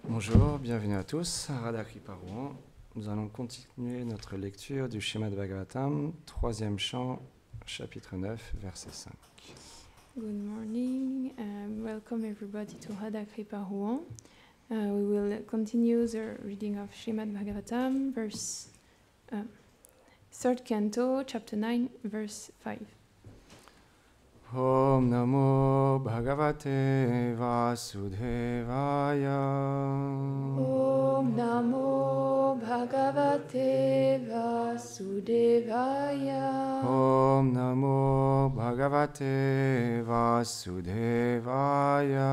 Bonjour, bienvenue à tous à Radha Kripa Rouen. Nous allons continuer notre lecture du Srimad Bhagavatam, 3e chant, chapitre 9, verset 5. Good morning, welcome everybody to Radha Kripa Rouen. We will continue the reading of Srimad Bhagavatam, third canto, chapter 9, verse 5. Om Namo Bhagavate Vasudevaya. Om Namo Bhagavate Vasudevaya. Om Namo Bhagavate Vasudevaya.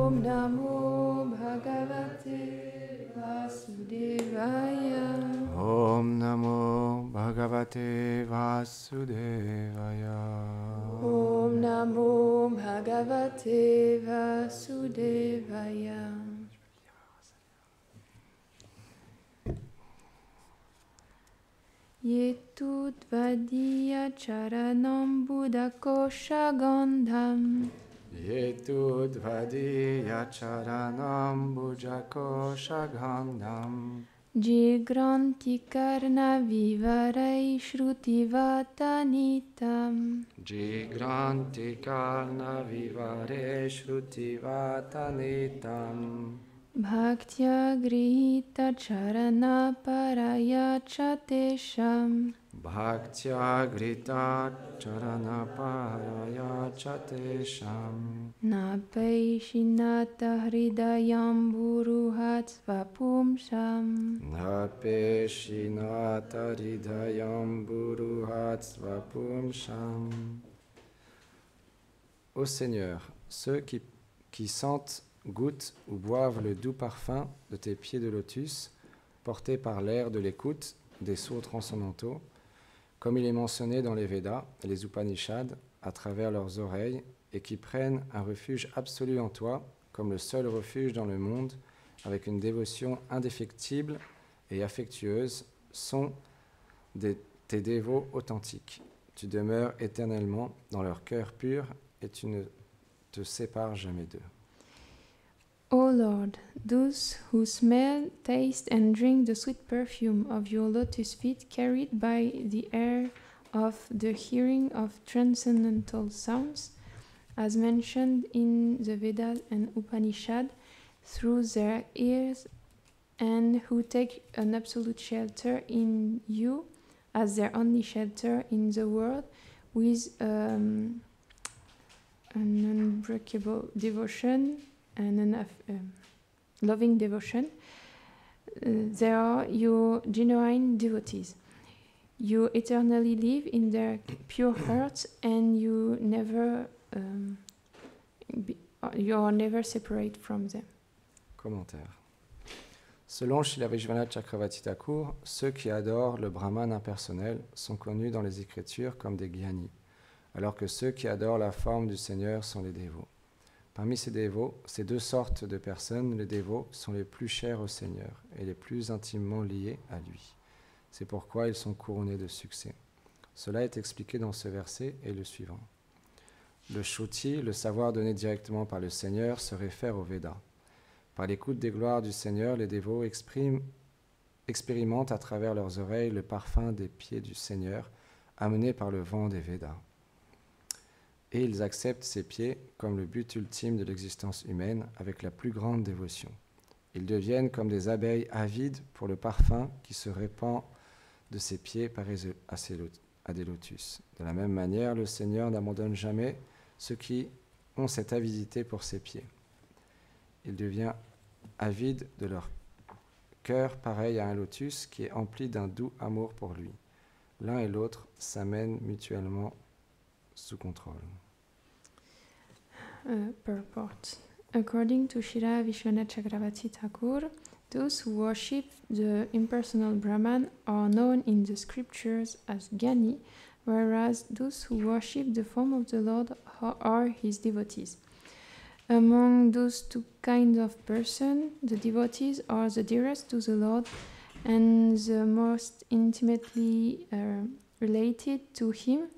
Om Namo Bhagavate Vasudevaya. Om Namo Bhagavate Vasudevaya. Om Namo Bhagavate Vasudevaya. Yetudvadiya charanam buddhakosha gandham. Yetudvadiya charanam bhujakosha gandham. Jigranti karna vivarai shrutivata-nitam. Jigranti karna vivare shrutivata-nitam. Bhaktya grihita charana paraya chatesham. Bhaktya grita charana paraya chatesham. Napaishinata hridayam buruhat svapumsam. Napeshinata hridayam buruhat svapumsham. Ô Seigneur, ceux qui sentent, goûtent ou boivent le doux parfum de tes pieds de lotus, portés par l'air de l'écoute des sourds transcendantaux, comme il est mentionné dans les Védas et les Upanishads, à travers leurs oreilles, et qui prennent un refuge absolu en toi, comme le seul refuge dans le monde, avec une dévotion indéfectible et affectueuse, sont tes dévots authentiques. Tu demeures éternellement dans leur cœur pur et tu ne te sépares jamais d'eux. O Lord, those who smell, taste, and drink the sweet perfume of your lotus feet, carried by the air of the hearing of transcendental sounds, as mentioned in the Vedas and Upanishad, through their ears, and who take an absolute shelter in you as their only shelter in the world, with an unbreakable devotion and loving devotion. They are your genuine devotees. You eternally live in their pure hearts, and you are never separate from them. Commentaire. Selon Srila Vishwanath Chakravarti Thakur, ceux qui adorent le Brahman impersonnel sont connus dans les Écritures comme des gyanis, alors que ceux qui adorent la forme du Seigneur sont les dévots. Parmi ces dévots, ces deux sortes de personnes, les dévots, sont les plus chers au Seigneur et les plus intimement liés à lui. C'est pourquoi ils sont couronnés de succès. Cela est expliqué dans ce verset et le suivant. Le Shruti, le savoir donné directement par le Seigneur, se réfère au Veda. Par l'écoute des gloires du Seigneur, les dévots expérimentent à travers leurs oreilles le parfum des pieds du Seigneur, amené par le vent des Védas. Et ils acceptent ces pieds comme le but ultime de l'existence humaine avec la plus grande dévotion. Ils deviennent comme des abeilles avides pour le parfum qui se répand de ces pieds pareils à des lotus. De la même manière, le Seigneur n'abandonne jamais ceux qui ont cette avidité pour ses pieds. Il devient avide de leur cœur pareil à un lotus qui est empli d'un doux amour pour lui. L'un et l'autre s'amènent mutuellement sous contrôle. Purport. According to Srila Vishwanath Chakravarti Thakur, those who worship the impersonal Brahman are known in the scriptures as Gyani, whereas those who worship the form of the Lord are his devotees. Among those two kinds of person, the devotees are the dearest to the Lord and the most intimately related to him,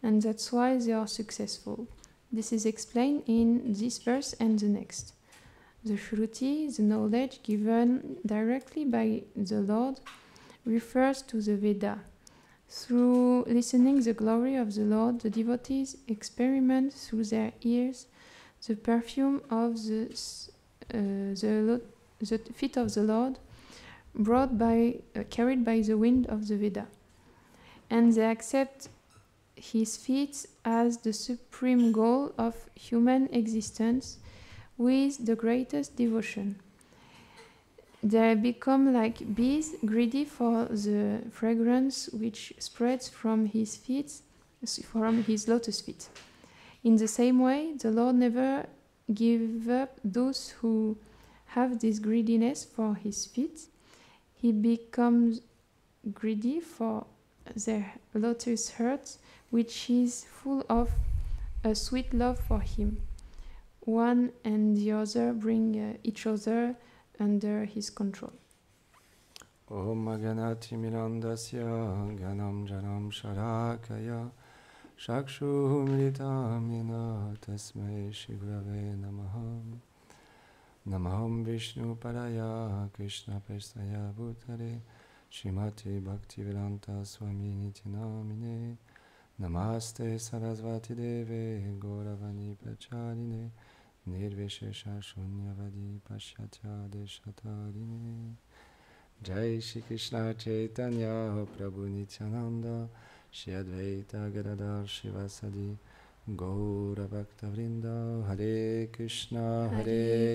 and that's why they are successful. This is explained in this verse and the next. The Shruti, the knowledge given directly by the Lord, refers to the Veda. Through listening the glory of the Lord, the devotees experiment through their ears the perfume of the feet of the Lord, carried by the wind of the Veda, and they accept his feet as the supreme goal of human existence with the greatest devotion. They become like bees, greedy for the fragrance which spreads from his lotus feet. In the same way, the Lord never gives up those who have this greediness for his feet. He becomes greedy for their lotus hearts, which is full of a sweet love for him. One and the other bring each other under his control. Om Ganati Milandasya Ganam Janam Sharakaya Shakshu Militam Yena Tasmai Shigurave Namaham Namaham Vishnu Padaya Krishna Prestaya Bhutale Shrimati Bhaktivedanta Swami Nityanamine Namaste Sarasvati Deve Gauravani Prachaline Nirvishesha Shunyavadi Pashyatya Deshatarine Jai Shri Krishna Chaitanya Prabhu Nityananda Shri Advaita Gadadhar Shivasadi Gaura Bhakta Vrinda Hare Krishna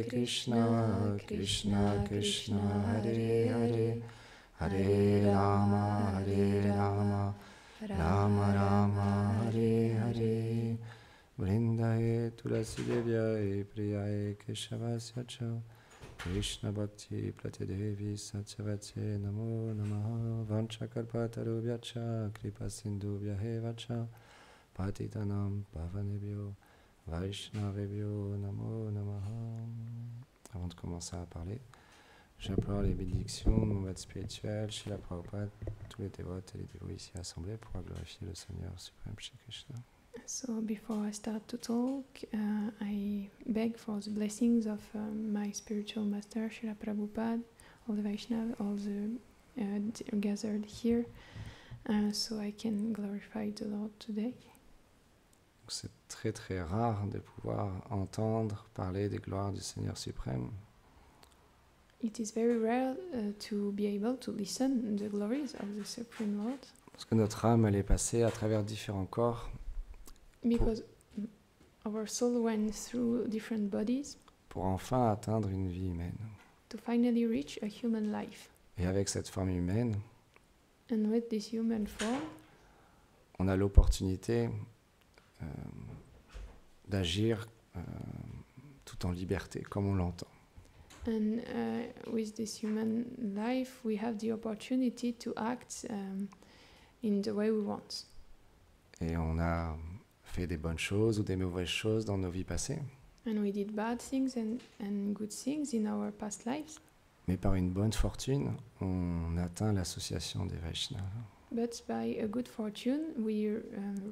Krishna Krishna Hare Hare Hare Rama Rama Rama Hare Hare Vrindaye Tulasi Devyaye Priyaye Keshavasya Cha Krishna Bhakti Pratidevi Satyavate Namo Namaha Vanchakalpatarubhyacha Kripa Sindhubhyahe Vacha Patitanam Pavanebhyo Vaishnavebhyo Namo Namaha. Avant de commencer à parler, j'implore les bénédictions de mon maître spirituel, Srila Prabhupada, tous les dévotes et les dévots ici assemblés pour glorifier le Seigneur suprême Shri Krishna. So before I start to talk, I beg for the blessings of my spiritual master, Srila Prabhupada, all the Vaishnavas, all the gathered here, so I can glorify the Lord today. C'est très très rare de pouvoir entendre parler des gloires du Seigneur suprême. It is very rare to be able to listen the glories of the Supreme Lord. Parce que notre âme, elle est passée à travers différents corps. Because our soul went through different bodies. Pour enfin atteindre une vie humaine. To finally reach a human life. Et avec cette forme humaine, and with this human form, on a l'opportunité d'agir tout en liberté, comme on l'entend. And with this human life, we have the opportunity to act in the way we want. Et on a fait des bonnes choses ou des mauvaises choses dans nos vies passées. And we did bad things and good things in our past lives. Mais par une bonne fortune, on atteint l'association des Vaishnavas. But by a good fortune, we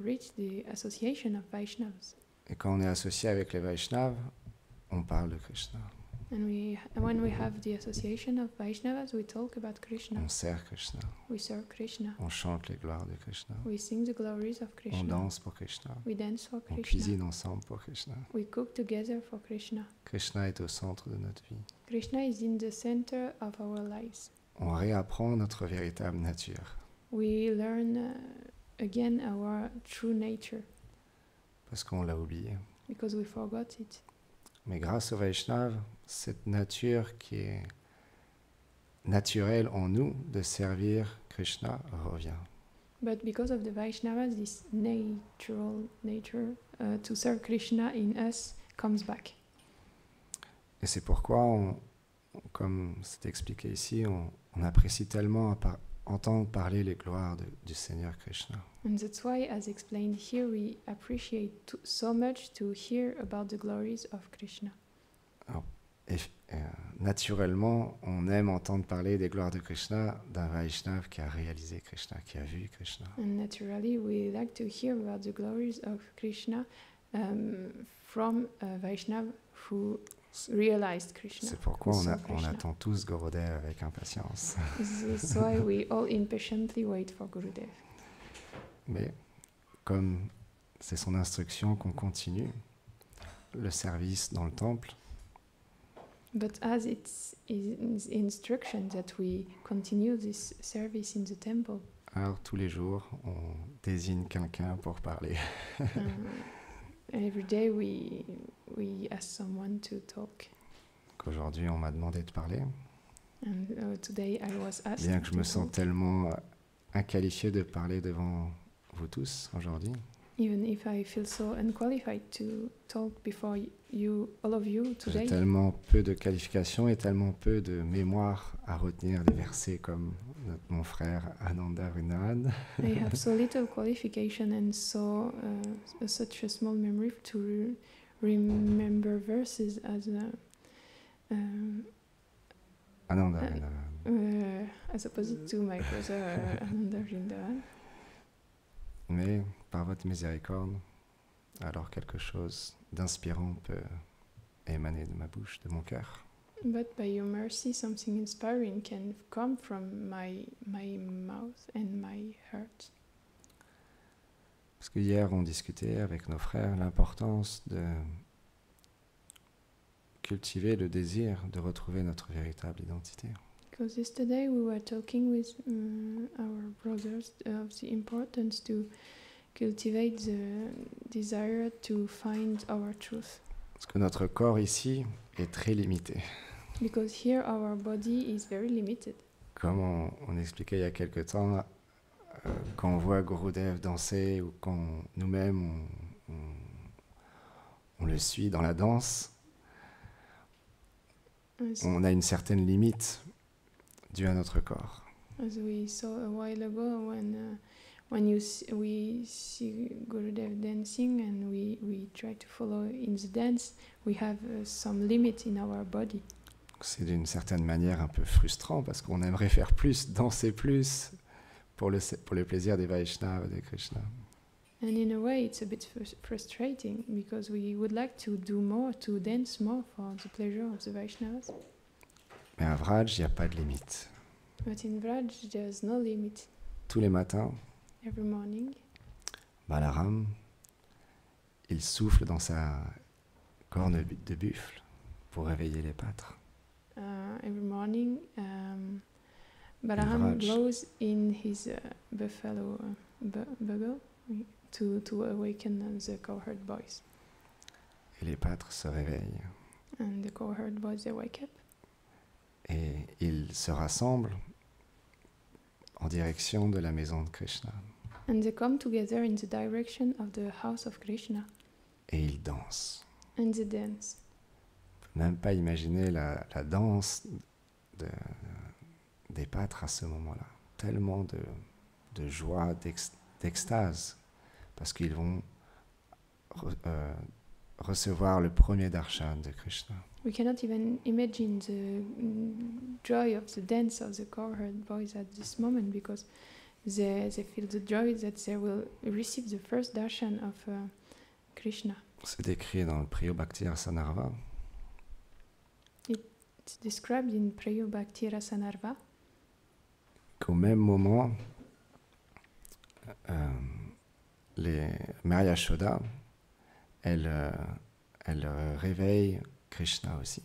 reach the association of Vaishnavas. Et quand on est associé avec les Vaishnavas, on parle de Krishna. And when we have the association of Vaishnavas, we talk about Krishna. On sert Krishna. We serve Krishna. On chante les gloires de Krishna. We sing the glories of Krishna. On danse pour Krishna. We dance for Krishna. On cuisine ensemble pour Krishna. We cook together for Krishna. Krishna est au centre de notre vie. Krishna is in the center of our lives. On réapprend notre véritable nature. We learn again our true nature. Parce qu'on l'a oublié. Because we forgot it. Mais grâce au Vaishnava, cette nature qui est naturelle en nous de servir Krishna revient. But because of the Vaishnavas, this natural nature to serve Krishna in us comes back. Et c'est pourquoi, comme c'est expliqué ici, on apprécie tellement entendre parler les gloires du Seigneur Krishna. And that's why, as explained here, we appreciate so much to hear about the glories of Krishna. Alors, naturellement, on aime entendre parler des gloires de Krishna d'un Vaishnava qui a réalisé Krishna, qui a vu Krishna. And naturally, we like to hear about the glories of Krishna from a Vaishnava who realized Krishna. C'est pourquoi saw on Krishna. attend tous Gurudev avec impatience. This is why we all impatiently wait for Gurudev. Mais comme c'est son instruction qu'on continue le service dans le temple, But as it's his instruction that we continue this service in the temple, alors tous les jours, on désigne quelqu'un pour parler. every day we ask someone to talk. Qu'aujourd'hui, on m'a demandé de parler, And today I was asked bien que je to me sens talk, tellement inqualifié de parler devant vous tous aujourd'hui. even if I feel so unqualified to talk before you, all of you J'ai today. tellement peu de qualifications et tellement peu de mémoire à retenir des versets comme mon frère Ananda Vrindavan. I have so little qualification and such a small memory to remember verses as Ananda Vrindavan. as opposed to my brother Ananda Vrindavan. Mais par votre miséricorde, alors quelque chose d'inspirant peut émaner de ma bouche, de mon cœur. But by your mercy, something inspiring can come from my mouth and my heart. Parce que hier, on discutait avec nos frères l'importance de cultiver le désir de retrouver notre véritable identité. Because yesterday we were talking with our brothers of the importance to cultivate the desire to find our truth. Parce que notre corps ici est très limité. Because here our body is very limited. Comme on expliquait il y a quelque temps, quand on voit Gurudev danser ou quand nous-mêmes on le suit dans la danse, on a une certaine limite due à notre corps. As we saw a while ago, when we see Gurudev dancing and we try to follow in the dance, we have some limit in our body. C'est d'une certaine manière un peu frustrant parce qu'on aimerait faire plus, danser plus pour le plaisir des Vaishnavas, de Krishna. And in a way, it's a bit frustrating because we would like to do more, to dance more for the pleasure of the Vaishnavas. Mais à Vraj, il n'y a pas de limite. But in Vraj, there's no limit. Tous les matins, Every morning, Balaram, il souffle dans sa corne de buffle pour réveiller les pâtres. every morning, Balaram Vraj. blows in his buffalo bugle to awaken the cowherd boys. Et les pâtres se réveillent. And the cowherd boys, they wake up. Et ils se rassemblent en direction de la maison de Krishna. And they come together in the direction of the house of Krishna. Et ils dansent. And they dance. On ne peut même pas imaginer la danse des pâtres à ce moment-là. Tellement de joie, d'extase. Parce qu'ils vont recevoir le premier darshan de Krishna. We cannot even imagine the joy of the dance of the cowherd boys at this moment because they feel the joy that they will receive the first darshan of Krishna. C'est décrit dans le Priyo Bhakti Rasanarva. It's described in Priyo Bhakti Rasanarva Qu'au même moment, Maria Yashoda, elle réveille Krishna aussi.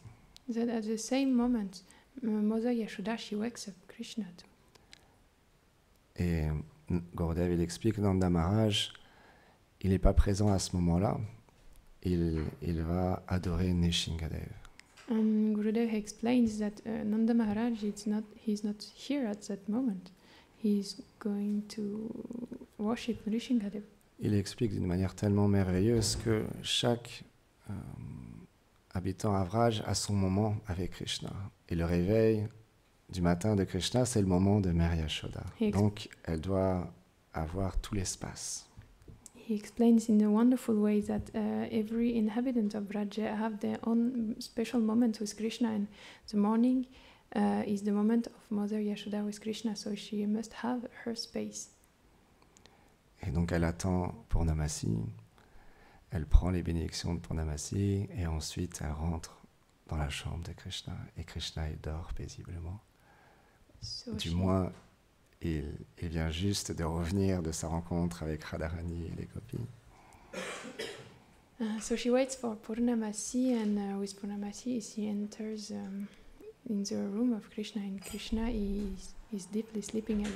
that at the same moment Mother Yashoda, she wakes up Krishna too. Et Gurudev, il explique dans Nanda Maharaj, il n'est pas présent à ce moment-là, il va adorer Nishingadev. And Gurudev explains that Nanda Maharaj, he's not here at that moment. He's going to worship Nrishingadev. Il explique d'une manière tellement merveilleuse que chaque habitant à Vraj a son moment avec Krishna. Et le réveil du matin de Krishna, c'est le moment de Maria Yashoda. Donc, elle doit avoir tout l'espace. He explains in a wonderful way that every inhabitant of Vraja have their own special moment with Krishna, and the morning is the moment of Mother Yashoda with Krishna, so she must have her space. Et donc, elle attend Purnamasi, elle prend les bénédictions de Purnamasi, et ensuite, elle rentre dans la chambre de Krishna et Krishna il dort paisiblement. So Du she, moins, il vient juste de revenir de sa rencontre avec Radharani et les gopis. so she waits for Purnamasi, and with Purnamasi she enters in the room of Krishna, and Krishna is deeply sleeping, and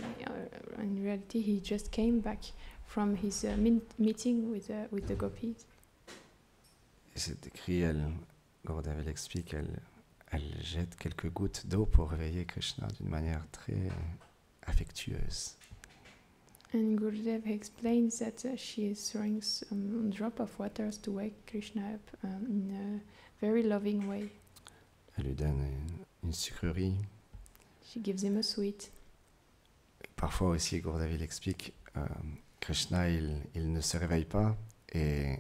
in reality he just came back from his meeting with the gopis. Et c'est écrit, Gurudev explique, elle jette quelques gouttes d'eau pour réveiller Krishna d'une manière très affectueuse. And Gurudev explains that she is throwing some drop of water to wake Krishna up in a very loving way. Elle lui donne une sucrerie. She gives him a sweet. Parfois aussi, Gurudev explique, Krishna, il ne se réveille pas. Et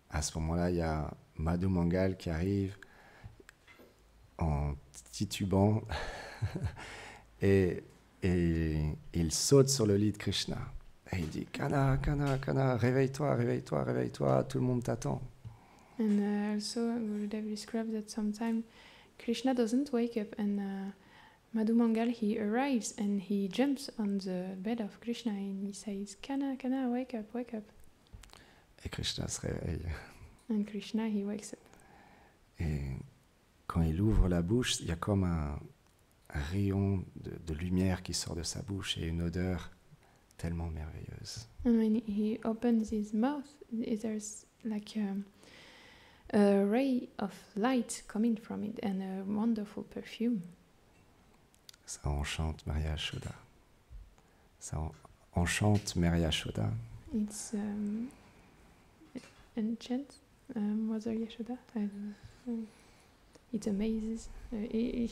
à ce moment-là, il y a Madhu Mangal qui arrive en titubant et il saute sur le lit de Krishna. Et il dit, Kana, Kana, Kana, réveille-toi, réveille-toi, réveille-toi, tout le monde t'attend. And also Gurudev describes that sometimes Krishna doesn't wake up, and Madhu Mangal, he arrives and he jumps on the bed of Krishna and he says, Kana, Kana, wake up, wake up. Et Krishna se réveille. And Krishna, he wakes up. Et quand il ouvre la bouche, il y a comme un rayon de lumière qui sort de sa bouche et une odeur tellement merveilleuse. And when he opens his mouth, there's like a ray of light coming from it and a wonderful perfume. Ça enchante Maria Yashoda. Ça enchante Maria Yashoda. It's enchant Mother Yashoda. It amazes. Je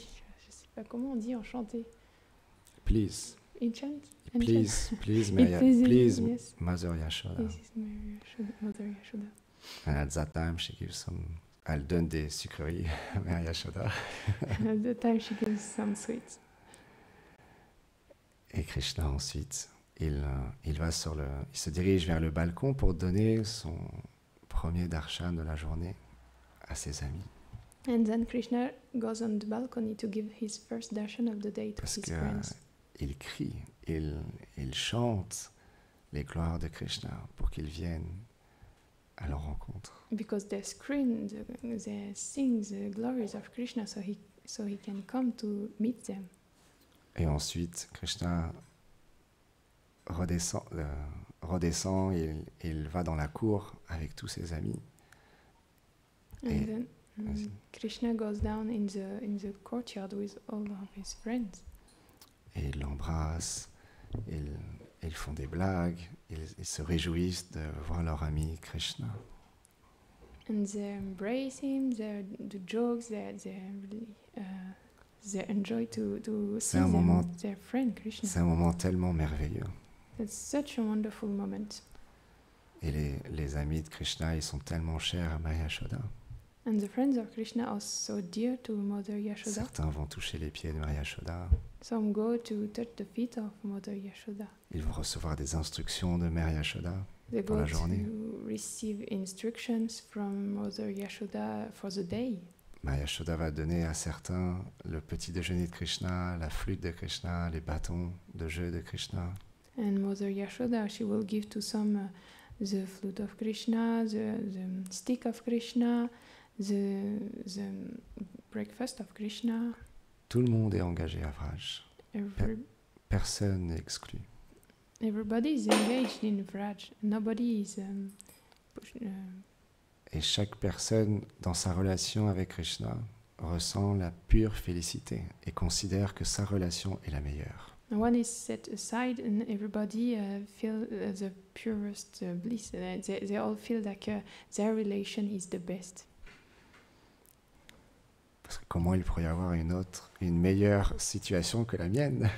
sais pas comment on dit enchanté. Please, Enchant? please, Maria, please, yes. Mother Yashoda. This is Mother Yashoda. And at that time, she gives some. Elle donne des sucreries à Maria Yashoda. At the time she gives some sweets. Et Krishna ensuite, il se dirige vers le balcon pour donner son premier darshan de la journée à ses amis. And then Krishna goes on the balcony to give his first darshan of the day to Parce his que friends. il crie, il chante les gloires de Krishna pour qu'ils viennent à leur rencontre. Because they scream, they sing the glories of Krishna, so he can come to meet them. Et ensuite, Krishna redescend, il va dans la cour avec tous ses amis. And Et- then vas-y. Krishna goes down in the courtyard with all of his friends. Et ils l'embrassent, ils font des blagues, ils se réjouissent de voir leur ami Krishna. And they embrace him, they do jokes, they enjoy to see C'est un moment- their friend Krishna. C'est un moment tellement merveilleux. It's such a wonderful moment. Et les amis de Krishna, ils sont tellement chers à Maria Yashoda. And the friends of Krishna are so dear to Mother Yashoda. Certains vont toucher les pieds de Maria Yashoda. Some go to touch the feet of Mother Yashoda. Ils vont recevoir des instructions de Maria Yashoda. They Pour go la journée. to receive instructions from Mother Yashoda for the day. Maria Yashoda va donner à certains le petit déjeuner de Krishna, la flûte de Krishna, les bâtons de jeu de Krishna. And Mother Yashoda, she will give to some the flute of Krishna, the stick of Krishna, the breakfast of Krishna. Tout le monde est engagé à Vraj. Every, Personne n'est exclu. everybody is engaged in Vraj. Nobody is Et chaque personne, dans sa relation avec Krishna, ressent la pure félicité et considère que sa relation est la meilleure. one is set aside, and everybody feel the purest bliss. They all feel like their relation is the best. Parce que comment il pourrait y avoir une meilleure situation que la mienne?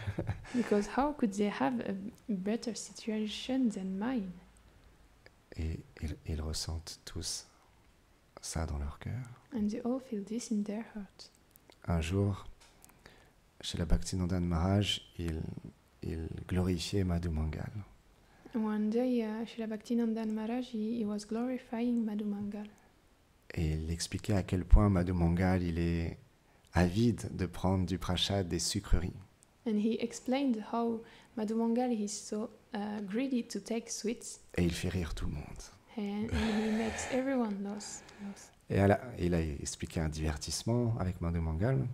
Because how could they have a better situation than mine? Et ils ressentent tous ça dans leur cœur. And they all feel this in their heart. Un jour, chez la Bhaktinandan Maharaj, il glorifiait Madhu Mangal. One day, Srila Bhaktinandan Maharaj, he was glorifying Madhu Mangal. Et il expliquait à quel point Madhu Mangal, il est avide de prendre du prashad, des sucreries. And he explained how Madhu Mangal is so greedy to take sweets, Et il fait rire tout le monde. and he makes everyone laugh. Et il a expliqué un divertissement avec Madhu Mangal.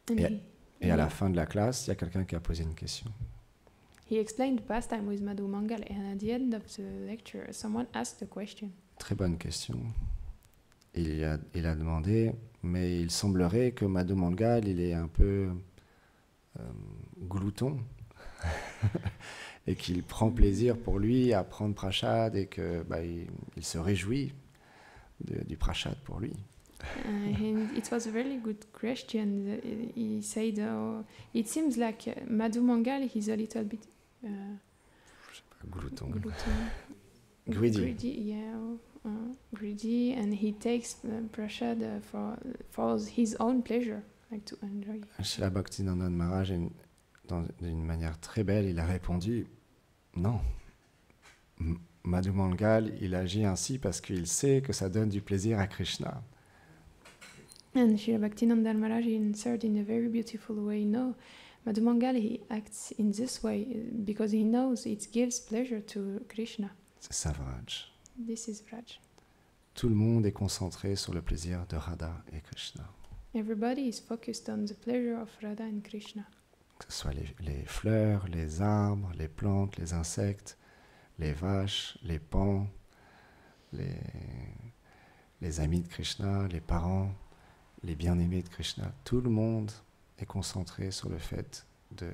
And Et à la fin de la classe, il y a quelqu'un qui a posé une question. he explained pastime with Madhu Mangal, and at the end of the lecture, someone asked a question. Très bonne question. Il a demandé, mais il semblerait que Madhu Mangal, il est un peu glouton et qu'il prend plaisir pour lui à prendre prashad et que il se réjouit du prashad pour lui. And it was a very good question. He said, it seems like Madhu Mangal is a little bit Glouton. greedy, yeah, greedy, and he takes prashad for his own pleasure, like to enjoy. Srila Bhaktinandan Maharaj, d'une manière très belle, il a répondu non. Madhu Mangal, il agit ainsi parce qu'il sait que ça donne du plaisir à Krishna. And Srila Bhaktinandan Maharaj answered in a very beautiful way, no, Madhu Mangal, he acts in this way because he knows it gives pleasure to Krishna. C'est ça, Vraj. This is Vraj. Tout le monde est concentré sur le plaisir de Radha et Krishna. Everybody is focused on the pleasure of Radha and Krishna. Que ce soit les fleurs, les arbres, les plantes, les insectes, les vaches, les paons, les amis de Krishna, les parents, les bien-aimés de Krishna. Tout le monde est concentré sur le fait de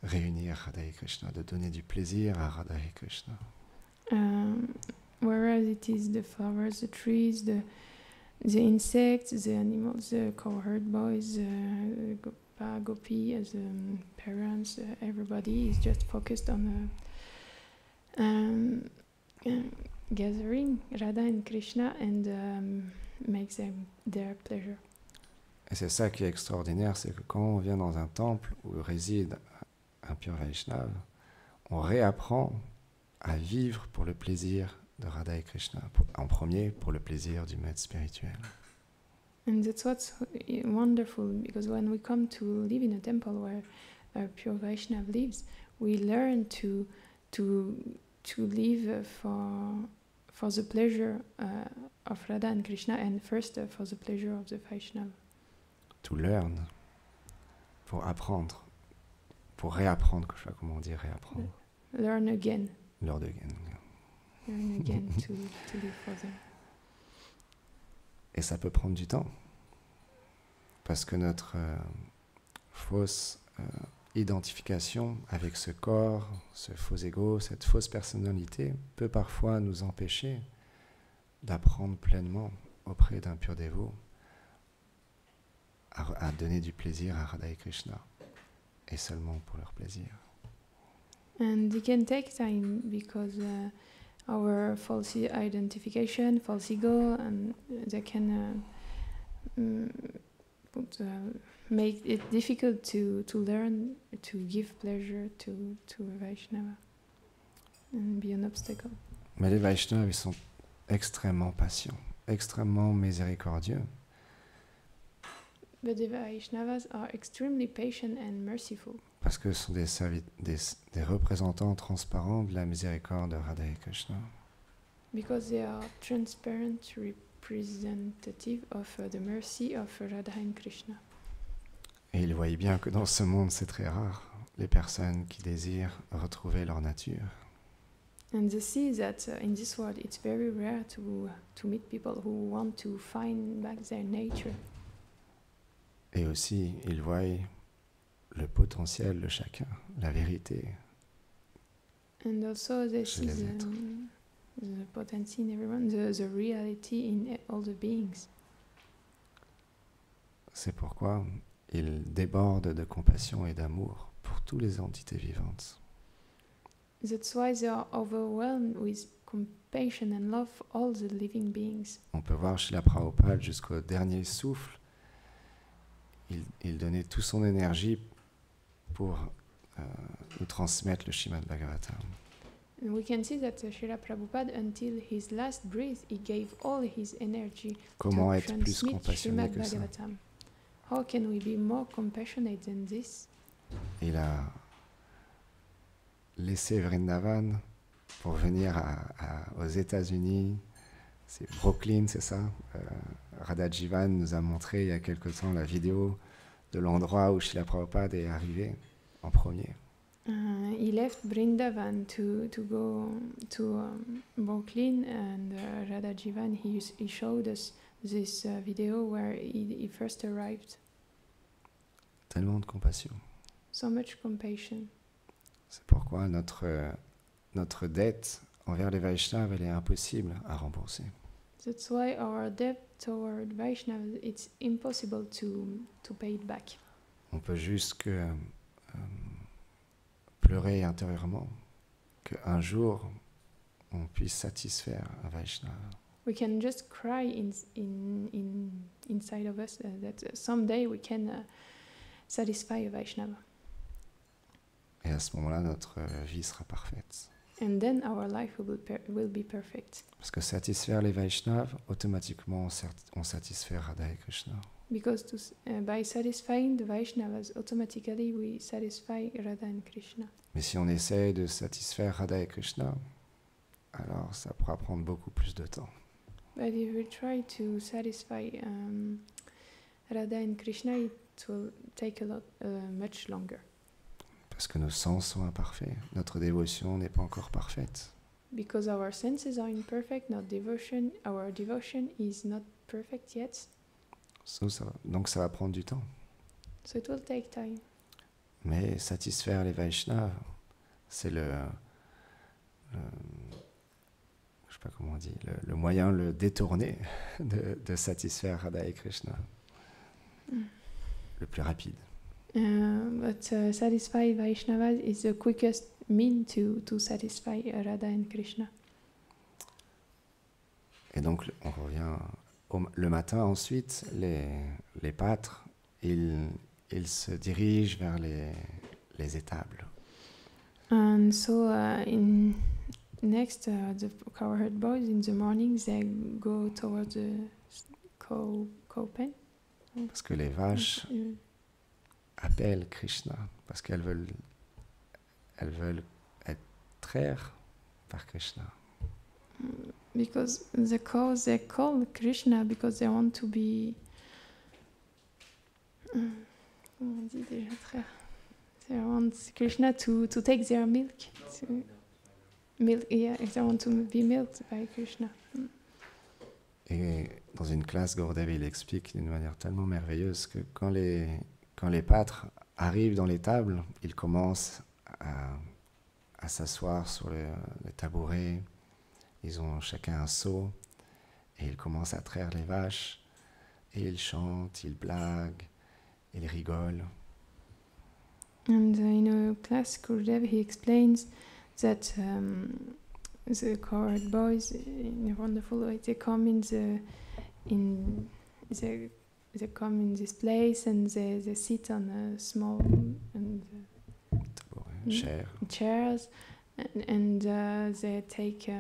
réunir Radha et Krishna, de donner du plaisir à Radha et Krishna. Whereas it is the flowers, the trees, the insects, the animals, the cowherd boys, Gopa, Gopi, as parents, everybody is just focused on gathering Radha and Krishna and makes them their pleasure. Et c'est ça qui est extraordinaire, c'est que quand on vient dans un temple où réside un pur Vaishnava, on réapprend à vivre pour le plaisir de Radha et Krishna, en premier pour le plaisir du maître spirituel. And that's what's wonderful, because when we come to live in a temple where a pure Vaishnava lives, we learn to live for the pleasure of Radha and Krishna, and first for the pleasure of the Vaishnava. To learn, pour apprendre, pour réapprendre, je sais pas comment on dit réapprendre. Learn again. Learn again. Learn again to live for them. Et ça peut prendre du temps, parce que notre fausse identification avec ce corps, ce faux ego, cette fausse personnalité peut parfois nous empêcher d'apprendre pleinement auprès d'un pur dévot à donner du plaisir à Radha et Krishna, et seulement pour leur plaisir. And it can take time because our false identification, false ego, and they can make it difficult to learn to give pleasure to Vaishnava and be an obstacle. Mais les Vaishnavas, ils sont extrêmement patients, extrêmement miséricordieux. But the Vaishnavas are extremely patient and merciful. Parce que ce sont des représentants transparents de la miséricorde de Radha et Krishna. Because they are transparent representative of the mercy of Radha and Krishna. Et ils voient bien que dans ce monde, c'est très rare, les personnes qui désirent retrouver leur nature. And they see that in this world it's very rare to meet people who want to find back their nature. Et aussi, ils voient le potentiel de chacun, la vérité. And also they see the potency in everyone, the reality in all the beings. C'est pourquoi ils débordent de compassion et d'amour pour toutes les entités vivantes. That's why they are overwhelmed with compassion and love for all the living beings. On peut voir chez la Prabhupada jusqu'au dernier souffle, il donnait toute son énergie pour nous transmettre le Śrīmad Bhagavatam. And we can see that Srila Prabhupada, until his last breath, he gave all his energy Comment to être plus transmit compassionné Srimad que ça? Bhagavatam. How can we be more compassionate than this? Il a laissé Vrindavan pour venir aux États-Unis. C'est Brooklyn, c'est ça? Radha Jivan nous a montré il y a quelque temps la vidéo de l'endroit où Srila Prabhupada est arrivé en premier. He left Vrindavan to go to Brooklyn, and Radha Jivan, he showed us this video where he first arrived. Tellement de compassion. So much compassion. C'est pourquoi notre dette envers les Vaishnavas, elle est impossible à rembourser. That's why our debt toward Vaishnavas, it's impossible to pay it back. On peut juste que pleurer intérieurement qu'un jour on puisse satisfaire un Vaishnava. We can just cry inside of us that someday we can satisfy a Vaishnava. Et à ce moment-là, notre vie sera parfaite. And then our life will be perfect. Parce que satisfaire les Vaishnavas, automatiquement on satisfait Radha et Krishna. Because by satisfying the Vaishnavas, automatically we satisfy Radha and Krishna. Mais si on essaie de satisfaire Radha et Krishna, alors ça pourra prendre beaucoup plus de temps. But if we try to satisfy Radha and Krishna, it will take much longer. Parce que nos sens sont imparfaits, notre dévotion n'est pas encore parfaite. Because our senses are imperfect, our devotion is not perfect yet. Donc ça va prendre du temps. So it will take time. Mais satisfaire les Vaishnavas, c'est je sais pas comment on dit, le moyen, le détourné de satisfaire Radha et Krishna. Le plus rapide. But satisfy Vaishnavas is the quickest mean to satisfy Radha and Krishna. Et donc on revient le matin ensuite, les pâtres, ils se dirigent vers les étables. And so next, the cowherd boys in the morning, they go towards the cow pen. Parce que les vaches appellent Krishna, parce qu'elles veulent être traires par Krishna. Because the cows, they call Krishna because they want to be... comment on dit déjà traire? They want Krishna to take their milk. They want to be milked by Krishna. Et dans une classe, Gurudev, il explique d'une manière tellement merveilleuse que quand les pâtres arrivent dans les tables, ils commencent à s'asseoir sur les tabourets. Ils ont chacun un seau et ils commencent à traire les vaches et ils chantent, ils blaguent, ils rigolent. And in a class, Gurudev, he explains that the cowherd boys, in a wonderful way, they come they come in this place and they sit on a small chairs and they take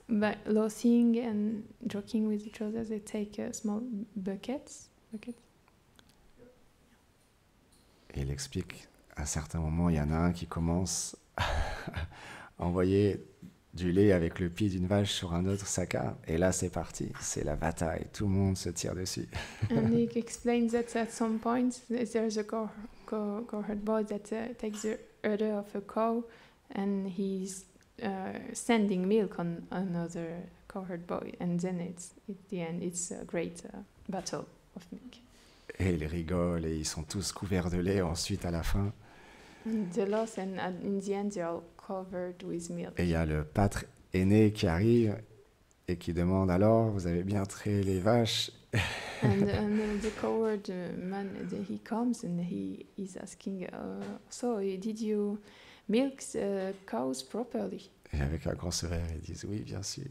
by laughing and joking with each other. They take small buckets. Et il explique, à certains moments, il y en a un qui commence à envoyer du lait avec le pied d'une vache sur un autre saka, et là c'est parti, c'est la bataille, tout le monde se tire dessus. And he explains that at some point there's a cowherd boy that takes the udder of a cow and he's sending milk on another cowherd boy, and then at the end it's a great battle of milk. Et ils rigolent et ils sont tous couverts de lait ensuite à la fin. The loss, and in the end they're all covered with milk. Et il y a le pâtre aîné qui arrive et qui demande alors, vous avez bien traité les vaches? and the cowherd man, he comes and he is asking, so did you milk the cows properly? Et avec un grand sourire, ils disent oui, bien sûr.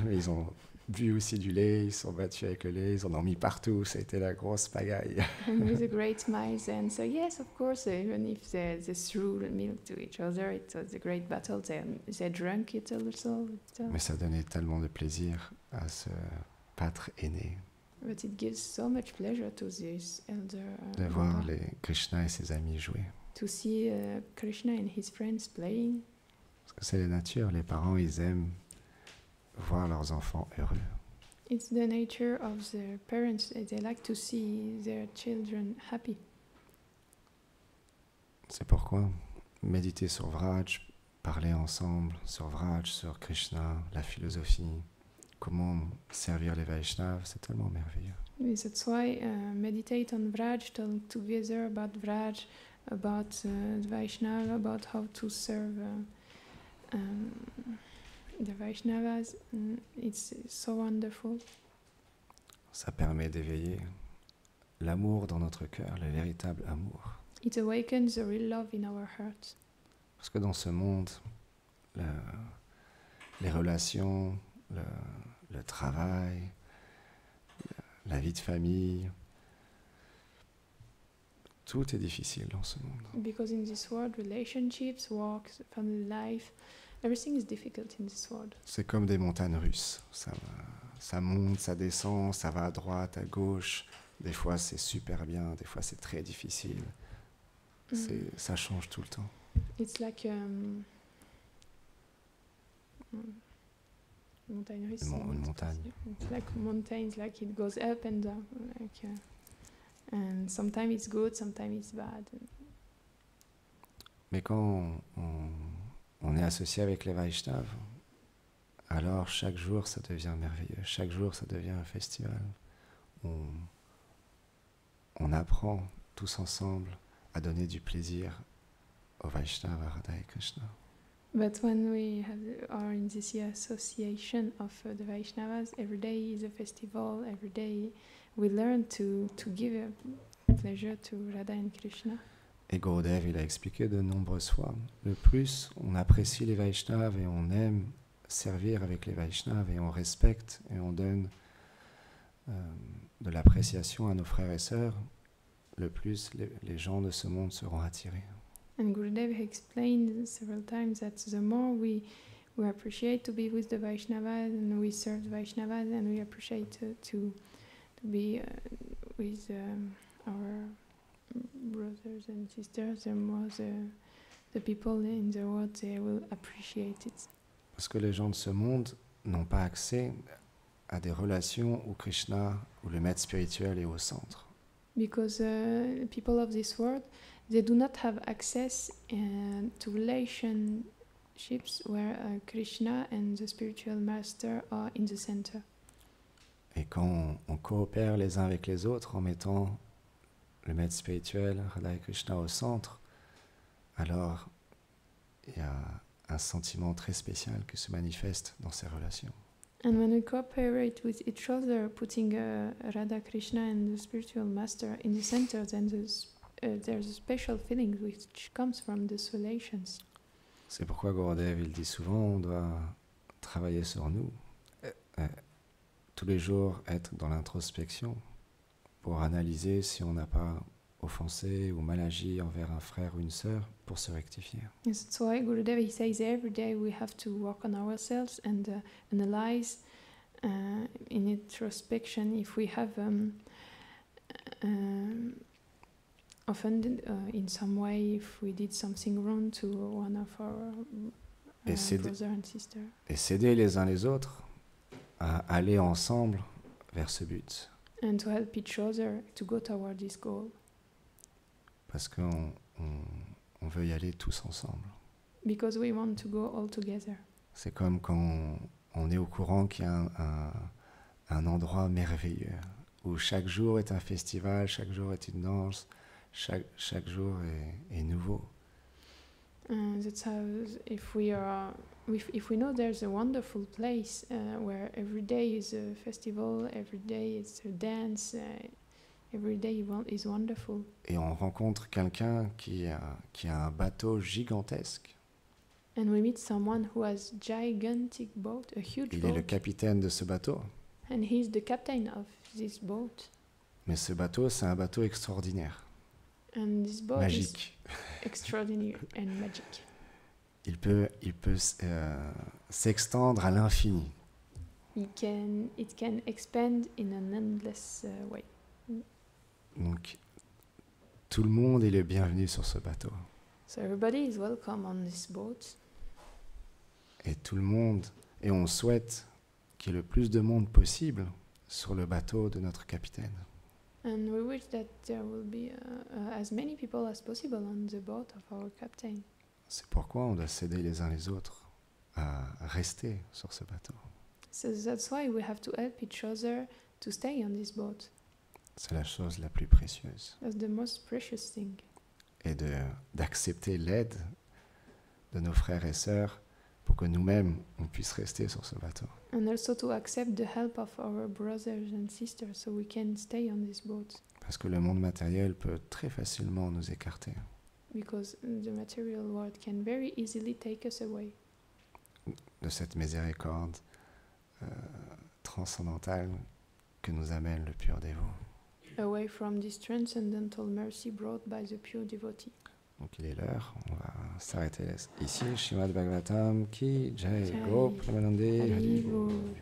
Mais ils ont bu aussi du lait, ils sont battus avec le lait, ils en ont mis partout, ça a été la grosse pagaille. And with a great smiles, and so yes, of course, even if they threw the milk to each other, it was a great battle. They drank it also. Mais ça donnait tellement de plaisir à ce pâtre aîné But it gives so much pleasure to this elder de voir Baba Krishna et ses amis jouer. to see Krishna and his friends playing. Parce que c'est la nature, les parents, ils aiment voir leurs enfants heureux. It's the nature of the parents. They like to see their children happy. C'est pourquoi méditer sur Vraj, parler ensemble sur Vraj, sur Krishna, la philosophie, comment servir les Vaishnavas, c'est tellement merveilleux. Yes, that's why meditate on Vraj, talk together about Vraj, about the Vaishnava, about how to serve the Vaishnavas. It's so wonderful. Ça permet d'éveiller l'amour dans notre cœur, le véritable amour. It awakens the real love in our hearts. Parce que dans ce monde, les relations, le travail, la vie de famille, tout est difficile dans ce monde. Because in this world, relationships, work, family life, everything is difficult in this world. C'est comme des montagnes russes. Ça monte, ça descend, ça va à droite, à gauche. Des fois, c'est super bien, des fois, c'est très difficile. Ça change tout le temps. It's like montagne russe. Une montagne. It's like mountains, like it goes up and down, like, and sometimes it's good, sometimes it's bad. Mais quand on est associé avec les Vaishnavas, alors chaque jour, ça devient merveilleux. Chaque jour, ça devient un festival. On apprend tous ensemble à donner du plaisir au Vaishnava, Radha et Krishna. But when we are in this association of the Vaishnavas, every day is a festival, every day we learn to give a pleasure to Radha and Krishna. Et Gurudev, il a expliqué de nombreuses fois, le plus on apprécie les Vaishnavas et on aime servir avec les Vaishnavas et on respecte et on donne de l'appréciation à nos frères et sœurs, le plus les gens de ce monde seront attirés. And Gurudev explained several times that the more we appreciate to be with the Vaishnavas and we serve the Vaishnavas and we appreciate to be with our brothers and sisters, the more the people in the world, they will appreciate it. Parce que les gens de ce monde n'ont pas accès à des relations où Krishna, où le maître spirituel est au centre. Because people of this world, they do not have access to relationships where Krishna and the spiritual master are in the center. Et quand on coopère les uns avec les autres en mettant le maître spirituel, Radha et Krishna au centre, alors il y a un sentiment très spécial qui se manifeste dans ces relations. And when we cooperate with each other, putting Radha, Krishna and the spiritual master in the center, then there's a special feeling which comes from these relations. C'est pourquoi Gurudev, il dit souvent, on doit travailler sur nous, tous les jours être dans l'introspection pour analyser si on n'a pas offensé ou mal agi envers un frère ou une sœur pour se rectifier. Yes, that's why Gurudev, he says every day we have to work on ourselves and analyze in introspection if we have offended in some way, if we did something wrong to one of our brothers and sisters. Et s'aider les uns les autres à aller ensemble vers ce but. And to help each other to go toward this goal. Parce qu'on veut y aller tous ensemble. Because we want to go all together. C'est comme quand on est au courant qu'il y a un endroit merveilleux où chaque jour est un festival, chaque jour est une danse, chaque jour est nouveau. That's how if we know there's a wonderful place where every day is a festival, every day is a dance, every day is wonderful. Et on rencontre quelqu'un qui a un bateau gigantesque. And we meet someone who has gigantic boat, a huge Il est le boat, capitaine de ce bateau. and he's the captain of this boat. Mais ce bateau, c'est un bateau extraordinaire, And this boat is magique. extraordinary and magic. Il peut s'extendre à l'infini. It can expand in an endless way. Donc, tout le monde est le bienvenu sur ce bateau. So everybody is welcome on this boat. Et tout le monde, et on souhaite qu'il y ait le plus de monde possible sur le bateau de notre capitaine. And we wish that there will be as many people as possible on the boat of our captain. C'est pourquoi on doit s'aider les uns les autres à rester sur ce bateau. So that's why we have to help each other to stay on this boat. C'est la chose la plus précieuse. That's the most precious thing. Et d'accepter l'aide de nos frères et sœurs pour que nous-mêmes, on puisse rester sur ce bateau. And also to accept the help of our brothers and sisters so we can stay on this boat. Parce que le monde matériel peut très facilement nous écarter Because the material world can very easily take us away de cette miséricorde transcendantale que nous amène le pur dévot. away from this transcendental mercy brought by the pure devotee. Donc il est l'heure, on va s'arrêter ici. Shrimad Bhagavatam Ki Jai Jai. Go Pramanande Hari Hari Bol. Bol.